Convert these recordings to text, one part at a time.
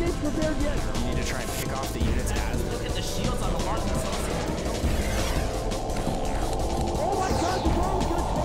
You need to try and pick off the units as. Look at the shields on the mark. Oh my God, the ball is going to take him.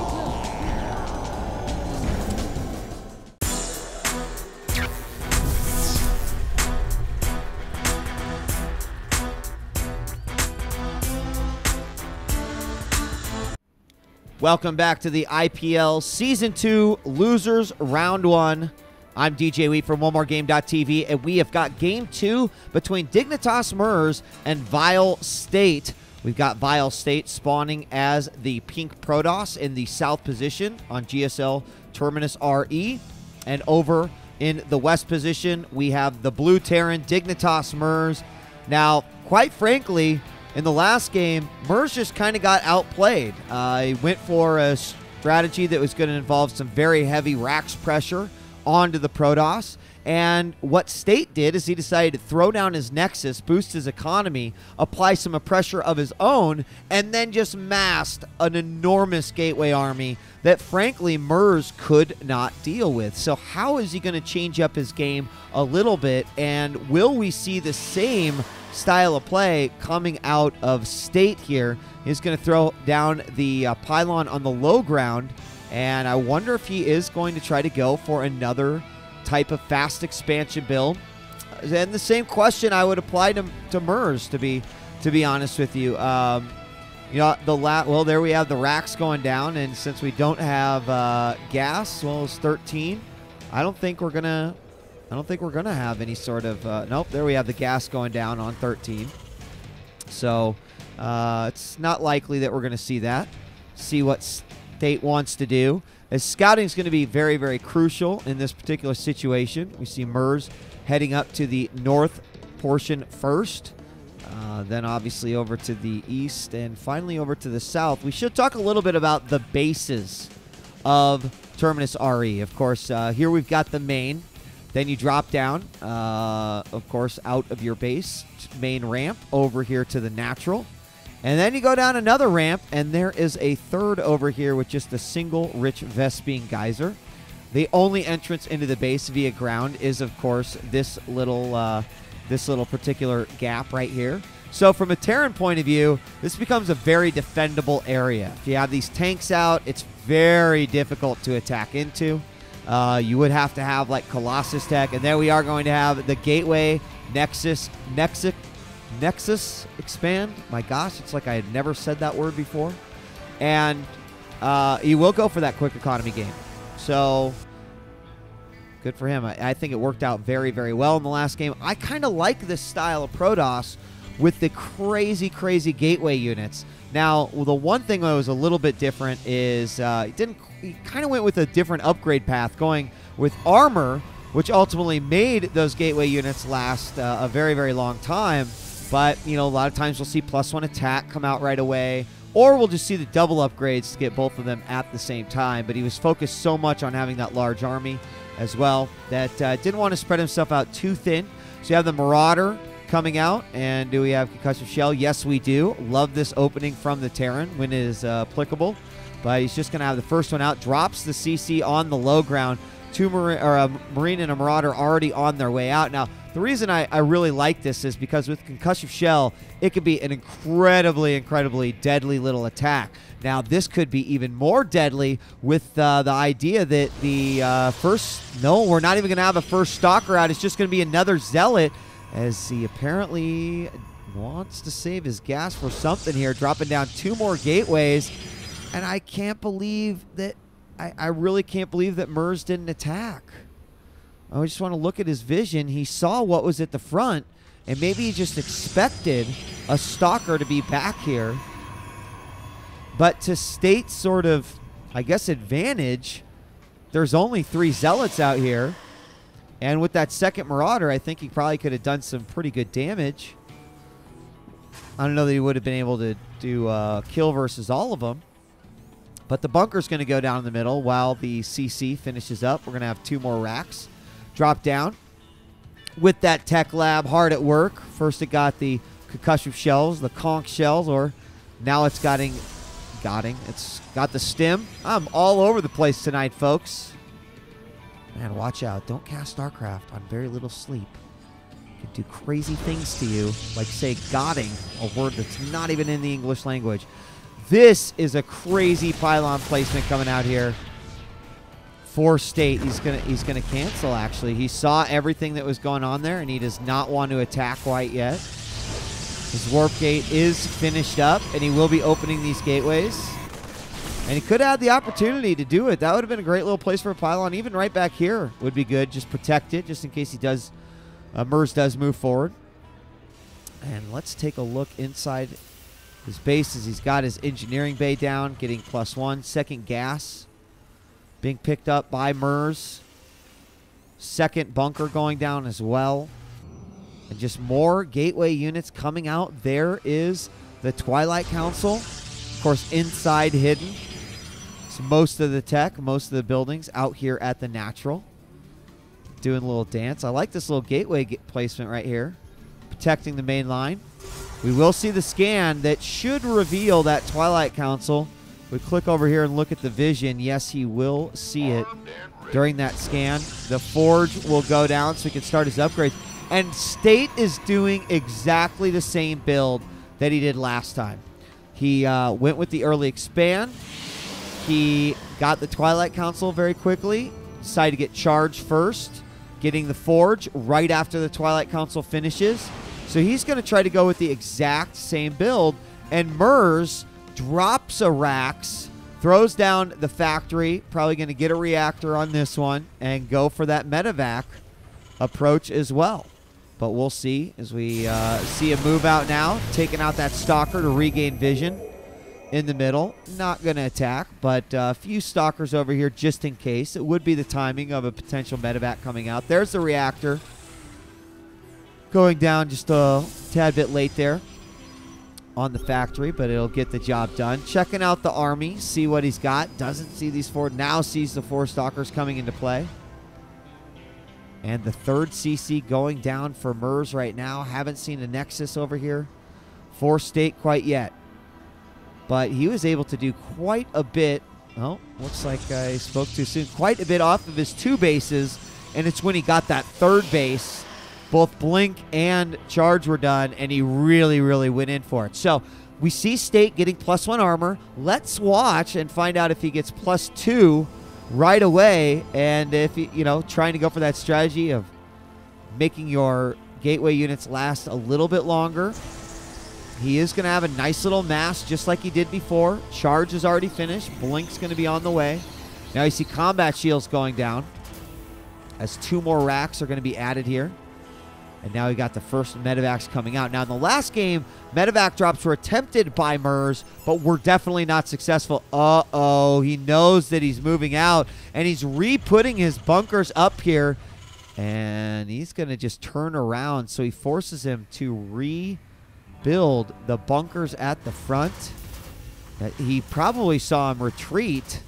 Welcome back to the IPL Season 2 Losers Round 1. I'm DJ Wheat from OneMoreGame.tv, and we have got Game 2 between Dignitas Merz and Vile State. We've got Vile State spawning as the pink Protoss in the south position on GSL Terminus RE. And over in the west position, we have the blue Terran, Dignitas Merz. Now, quite frankly, in the last game, Merz just kind of got outplayed. He went for a strategy that was going to involve some very heavy Rax pressure onto the Protoss. And what State did is he decided to throw down his Nexus, boost his economy, apply some pressure of his own, and then just massed an enormous gateway army that, frankly, Merz could not deal with. So how is he going to change up his game a little bit? And will we see the same style of play coming out of State here? He's going to throw down the pylon on the low ground, and I wonder if he is going to try to go for another type of fast expansion build. And the same question I would apply to Merz, to be honest with you. You know, well, there we have the racks going down, and since we don't have gas, well, it's 13. I don't think we're gonna have any sort of nope. There we have the gas going down on 13. So it's not likely that we're gonna see that. See what State wants to do. As scouting is going to be very, very crucial in this particular situation. We see Merz heading up to the north portion first, then obviously over to the east, and finally over to the south. We should talk a little bit about the bases of Terminus RE. Of course, here we've got the main. Then you drop down, of course, out of your base, main ramp, over here to the natural. And then you go down another ramp, and there is a third over here with just a single rich Vespine geyser. The only entrance into the base via ground is, of course, this little particular gap right here. So from a Terran point of view, this becomes a very defendable area. If you have these tanks out, it's very difficult to attack into. You would have to have like Colossus tech, and then we are going to have the Gateway Nexus expand. My gosh, it's like I had never said that word before. And he will go for that quick economy game. So good for him. I think it worked out very, very well in the last game. I kind of like this style of Protoss with the crazy, crazy gateway units. Now, the one thing that was a little bit different is he kind of went with a different upgrade path, going with armor, which ultimately made those gateway units last a very, very long time. But, you know, a lot of times we'll see +1 attack come out right away, or we'll just see the double upgrades to get both of them at the same time. But he was focused so much on having that large army as well that didn't want to spread himself out too thin. So you have the Marauder coming out, and do we have Concussive Shell? Yes, we do. Love this opening from the Terran when it is applicable. But he's just going to have the first one out, drops the CC on the low ground. A Marine and a Marauder already on their way out. Now, the reason I really like this is because with Concussive Shell, it can be an incredibly deadly little attack. Now, this could be even more deadly with the idea that the we're not even going to have a first Stalker out. It's just going to be another Zealot, as he apparently wants to save his gas for something here, dropping down 2 more gateways. And I can't believe that I really can't believe that Merz didn't attack. I just want to look at his vision. He saw what was at the front, and maybe he just expected a Stalker to be back here. But to State's sort of, I guess, advantage, there's only 3 Zealots out here. And with that second Marauder, I think he probably could have done some pretty good damage. I don't know that he would have been able to do kill versus all of them. But the bunker's going to go down in the middle while the CC finishes up. We're going to have 2 more racks drop down. With that tech lab hard at work. First it got the concussive shells, the conch shells, or now it's got the stim. I'm all over the place tonight, folks. Man, watch out. Don't cast StarCraft on very little sleep. Could do crazy things to you, like say godding, a word that's not even in the English language. This is a crazy pylon placement coming out here for State. He's gonna cancel, actually. He saw everything that was going on there, and he does not want to attack White yet. His warp gate is finished up, and he will be opening these gateways. And he could have had the opportunity to do it. That would have been a great little place for a pylon. Even right back here would be good. Just protect it, just in case he does, Merz does move forward. And let's take a look inside his bases. He's got his engineering bay down, getting +1. Second gas being picked up by Merz. Second bunker going down as well. And just more gateway units coming out. There is the Twilight Council. Of course, inside hidden. So most of the tech, most of the buildings out here at the Natural. Doing a little dance. I like this little gateway placement right here. Protecting the main line. We will see the scan that should reveal that Twilight Council. We click over here and look at the vision. Yes, he will see it during that scan. The forge will go down so he can start his upgrades. And State is doing exactly the same build that he did last time. He went with the early expand. He got the Twilight Council very quickly. Decided to get charged first. Getting the forge right after the Twilight Council finishes. So he's going to try to go with the exact same build. And Merz drops a Rax, throws down the factory. Probably going to get a reactor on this one and go for that medevac approach as well. But we'll see as we see a move out now. Taking out that Stalker to regain vision in the middle. Not going to attack, but a few Stalkers over here just in case. It would be the timing of a potential medevac coming out. There's the reactor. Going down just a tad bit late there on the factory, but it'll get the job done. Checking out the army, see what he's got. Doesn't see these four. Now sees the 4 Stalkers coming into play. And the third CC going down for Merz right now. Haven't seen a Nexus over here for State quite yet. But he was able to do quite a bit. Oh, looks like I spoke too soon. Quite a bit off of his 2 bases. And it's when he got that third base. Both Blink and Charge were done. And he really, really went in for it. So we see State getting +1 armor. Let's watch and find out if he gets +2 right away, and if you know, trying to go for that strategy of making your gateway units last a little bit longer. He is going to have a nice little mass just like he did before. Charge is already finished. Blink's going to be on the way. Now you see combat shields going down as 2 more racks are going to be added here. And now we got the first medevacs coming out. Now in the last game, medevac drops were attempted by Merz, but were definitely not successful. Uh-oh, he knows that he's moving out, and he's re-putting his bunkers up here, and he's going to just turn around. So he forces him to rebuild the bunkers at the front. He probably saw him retreat,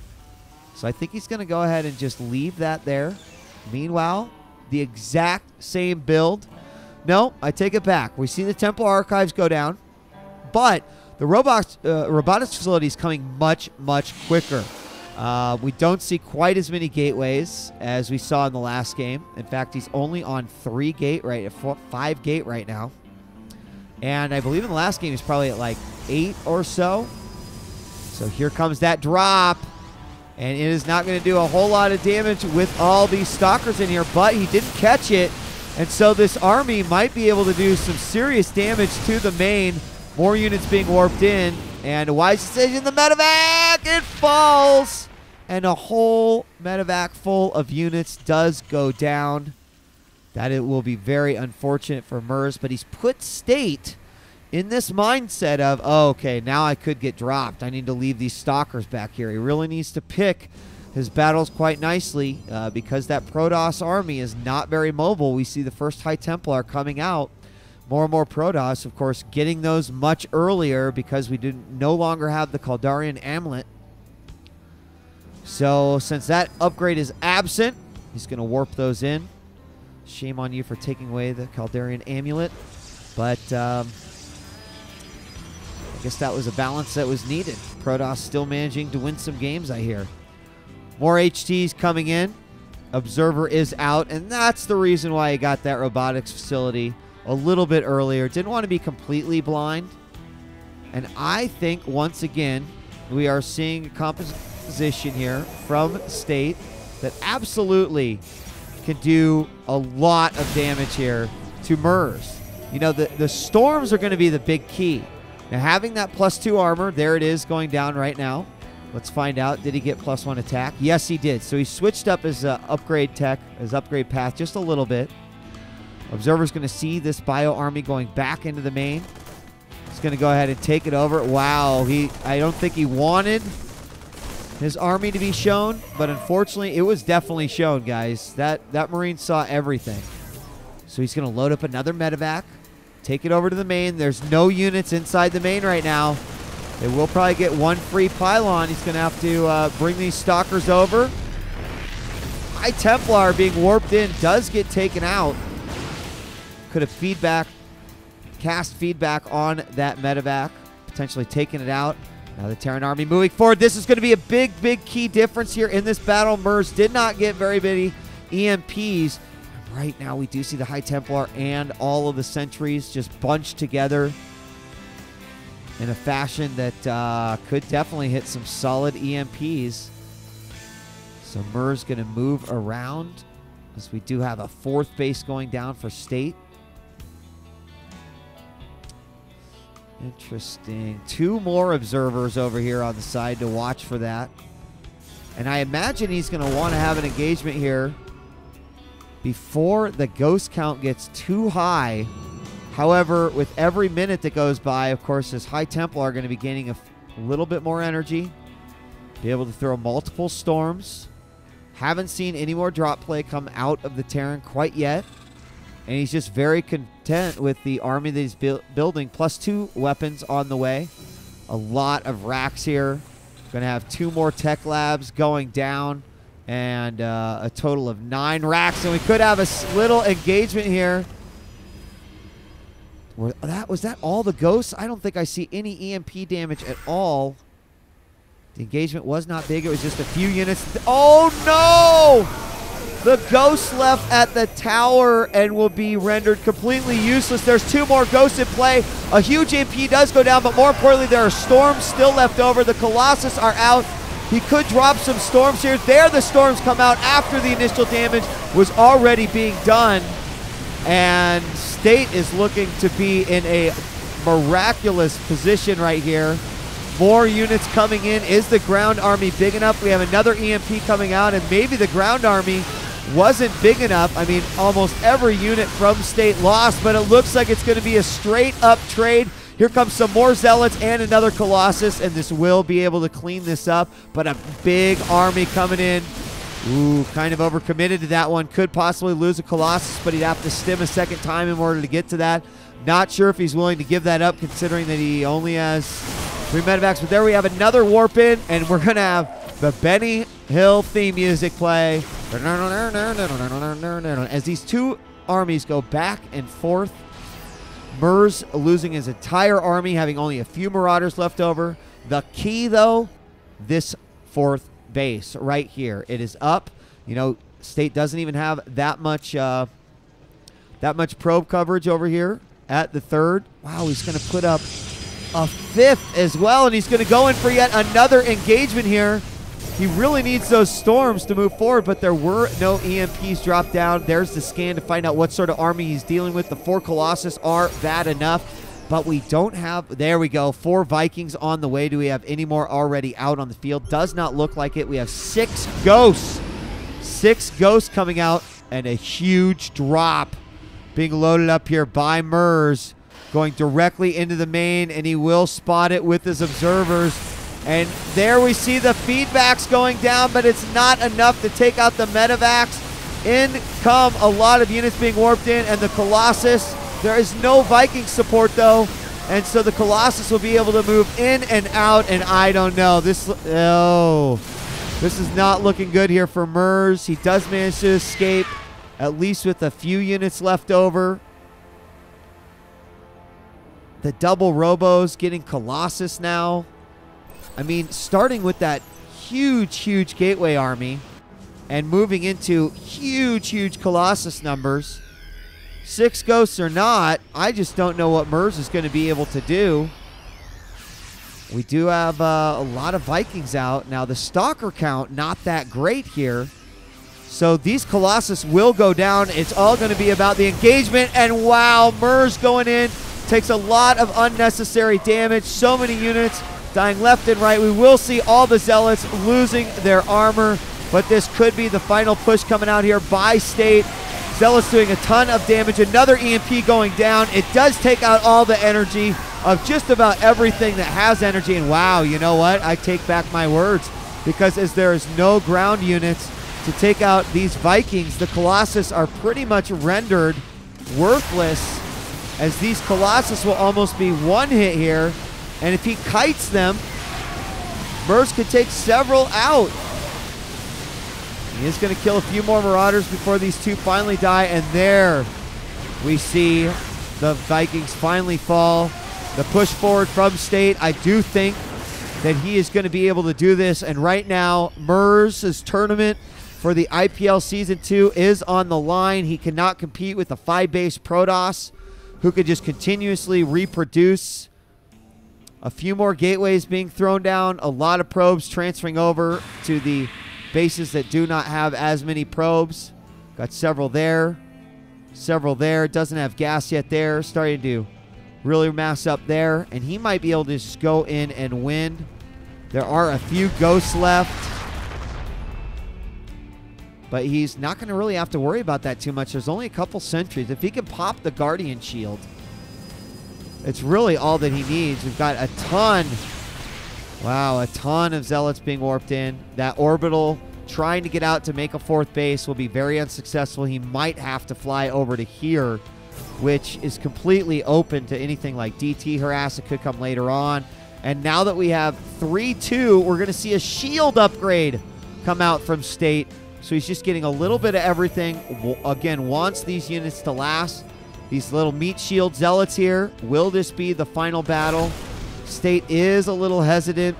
so I think he's going to go ahead and just leave that there. Meanwhile, the exact same build. No, I take it back. We see the Temple Archives go down, but the robotics facility is coming much, much quicker. We don't see quite as many gateways as we saw in the last game. In fact, he's only on 5 gate right now. And I believe in the last game he's probably at like 8 or so. So here comes that drop. And it is not going to do a whole lot of damage with all these Stalkers in here, but he didn't catch it. And so this army might be able to do some serious damage to the main. More units being warped in. And a wise decision, the medevac, it falls. And a whole medevac full of units does go down. That it will be very unfortunate for Merz, but he's put State in this mindset of, oh, okay, now I could get dropped. I need to leave these Stalkers back here. He really needs to pick his battles quite nicely because that Protoss army is not very mobile. We see the first High Templar coming out. More and more Protoss, of course, getting those much earlier because we no longer have the Kaldarian Amulet. So since that upgrade is absent, he's going to warp those in. Shame on you for taking away the Kaldarian Amulet. But I guess that was a balance that was needed. Protoss still managing to win some games, I hear. More HTs coming in. Observer is out, and that's the reason why he got that robotics facility a little bit earlier. Didn't want to be completely blind. And I think, once again, we are seeing a composition here from State that absolutely can do a lot of damage here to Merz. You know, the storms are going to be the big key. Now, having that +2 armor, there it is going down right now. Let's find out. Did he get +1 attack? Yes, he did. So he switched up his upgrade tech, his upgrade path just a little bit. Observer's going to see this bio army going back into the main. He's going to go ahead and take it over. Wow, I don't think he wanted his army to be shown, but unfortunately, it was definitely shown, guys. That Marine saw everything. So he's going to load up another medevac, take it over to the main. There's no units inside the main right now. They will probably get one free pylon. He's going to have to bring these stalkers over. High Templar being warped in does get taken out. Could have cast feedback on that medevac, potentially taking it out. Now the Terran army moving forward. This is going to be a big, big key difference here in this battle. Merz did not get very many EMPs. Right now we do see the High Templar and all of the sentries just bunched together in a fashion that could definitely hit some solid EMPs. So Merz going to move around as we do have a 4th base going down for State. Interesting. 2 more observers over here on the side to watch for that. And I imagine he's going to want to have an engagement here before the ghost count gets too high. However, with every minute that goes by, of course, his High Templar are going to be gaining a little bit more energy. Be able to throw multiple storms. Haven't seen any more drop play come out of the Terran quite yet. And he's just very content with the army that he's building. +2 weapons on the way. A lot of racks here. Going to have 2 more tech labs going down. And a total of 9 racks. And we could have a little engagement here. Was that all the ghosts? I don't think I see any EMP damage at all. The engagement was not big. It was just a few units. Oh, no! The ghosts left at the tower and will be rendered completely useless. There's 2 more ghosts in play. A huge EMP does go down, but more importantly, there are storms still left over. The Colossus are out. He could drop some storms here. There the storms come out after the initial damage was already being done. And State is looking to be in a miraculous position right here. More units coming in. Is the ground army big enough? We have another EMP coming out, and maybe the ground army wasn't big enough. I mean, almost every unit from State lost, but it looks like it's going to be a straight-up trade. Here comes some more Zealots and another Colossus, and this will be able to clean this up, but a big army coming in. Ooh, kind of overcommitted to that one. Could possibly lose a Colossus, but he'd have to stim a second time in order to get to that. Not sure if he's willing to give that up, considering that he only has 3 medevacs. But there we have another warp in, and we're going to have the Benny Hill theme music play. As these 2 armies go back and forth. Merz losing his entire army, having only a few Marauders left over. The key, though, this 4th base right here. It is up. You know, State doesn't even have that much probe coverage over here at the 3rd. Wow, he's going to put up a 5th as well, and he's going to go in for yet another engagement here. He really needs those storms to move forward, but there were no EMPs dropped down. There's the scan to find out what sort of army he's dealing with. The 4 Colossus are bad enough, but we don't have... There we go. 4 Vikings on the way. Do we have any more already out on the field? Does not look like it. We have 6 ghosts. 6 ghosts coming out, and a huge drop being loaded up here by Merz, going directly into the main, and he will spot it with his observers. And there we see the feedbacks going down, but it's not enough to take out the medevacs. In come a lot of units being warped in, and the Colossus, there is no Viking support though, and so the Colossus will be able to move in and out, and I don't know. This is not looking good here for Merz. He does manage to escape, at least with a few units left over. The double Robos getting Colossus now. I mean, starting with that huge Gateway army and moving into huge Colossus numbers. 6 ghosts or not, I just don't know what Merz is going to be able to do. We do have a lot of Vikings out. Now, the Stalker count, not that great here. So these Colossus will go down. It's all going to be about the engagement. And wow, Merz going in. Takes a lot of unnecessary damage. So many units dying left and right. We will see all the Zealots losing their armor. But this could be the final push coming out here by State. Zealots doing a ton of damage. Another EMP going down. It does take out all the energy of just about everything that has energy. And wow, you know what? I take back my words. Because as there is no ground units to take out these Vikings, the Colossus are pretty much rendered worthless, as these Colossus will almost be one hit here. And if he kites them, Merz could take several out. He is going to kill a few more Marauders before these two finally die. And there we see the Vikings finally fall. The push forward from State. I do think that he is going to be able to do this. And right now, Merz's tournament for the IPL Season 2 is on the line. He cannot compete with the 5-base Protoss, who could just continuously reproduce. A few more gateways being thrown down. A lot of probes transferring over to the bases that do not have as many probes. Got several there. Several there. Doesn't have gas yet there. Starting to really mass up there. And he might be able to just go in and win. There are a few ghosts left. But he's not going to really have to worry about that too much. There's only a couple sentries. If he can pop the Guardian Shield, it's really all that he needs. We've got a ton. Wow, a ton of Zealots being warped in. That orbital trying to get out to make a 4th base will be very unsuccessful. He might have to fly over to here, which is completely open to anything like DT harass. It could come later on. And now that we have 3-2, we're going to see a shield upgrade come out from State. So he's just getting a little bit of everything. Again, wants these units to last. These little meat shield Zealots here. Will this be the final battle? State is a little hesitant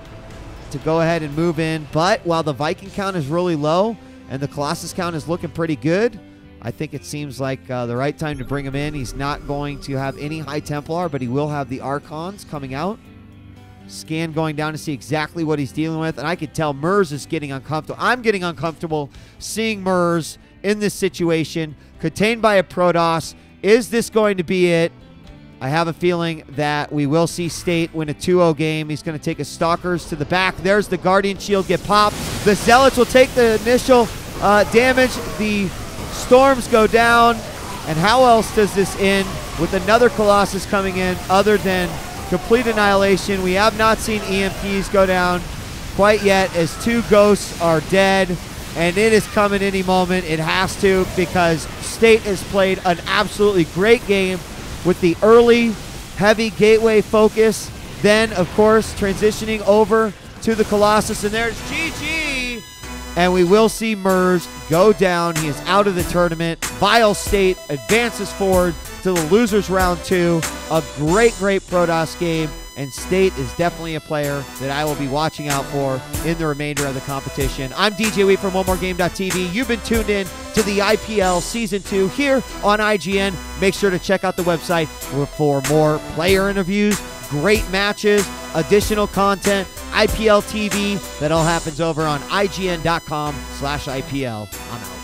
to go ahead and move in. But while the Viking count is really low and the Colossus count is looking pretty good, I think it seems like the right time to bring him in. He's not going to have any High Templar, but he will have the Archons coming out. Scan going down to see exactly what he's dealing with. And I could tell Merz is getting uncomfortable. I'm getting uncomfortable seeing Merz in this situation. Contained by a Protoss. Is this going to be it? I have a feeling that we will see State win a 2-0 game. He's going to take his Stalkers to the back. There's the Guardian Shield get popped. The Zealots will take the initial damage. The Storms go down. And how else does this end with another Colossus coming in other than complete annihilation? We have not seen EMPs go down quite yet, as 2 ghosts are dead. And it is coming any moment. It has to, because State has played an absolutely great game with the early heavy gateway focus. Then, of course, transitioning over to the Colossus. And there's GG. And we will see Merz go down. He is out of the tournament. Vile State advances forward to the losers round 2. A great, great Protoss game. And State is definitely a player that I will be watching out for in the remainder of the competition. I'm DJ Wheat from OneMoreGame.tv. You've been tuned in to the IPL Season 2 here on IGN. Make sure to check out the website for more player interviews, great matches, additional content, IPL TV. That all happens over on IGN.com/IPL. I'm out.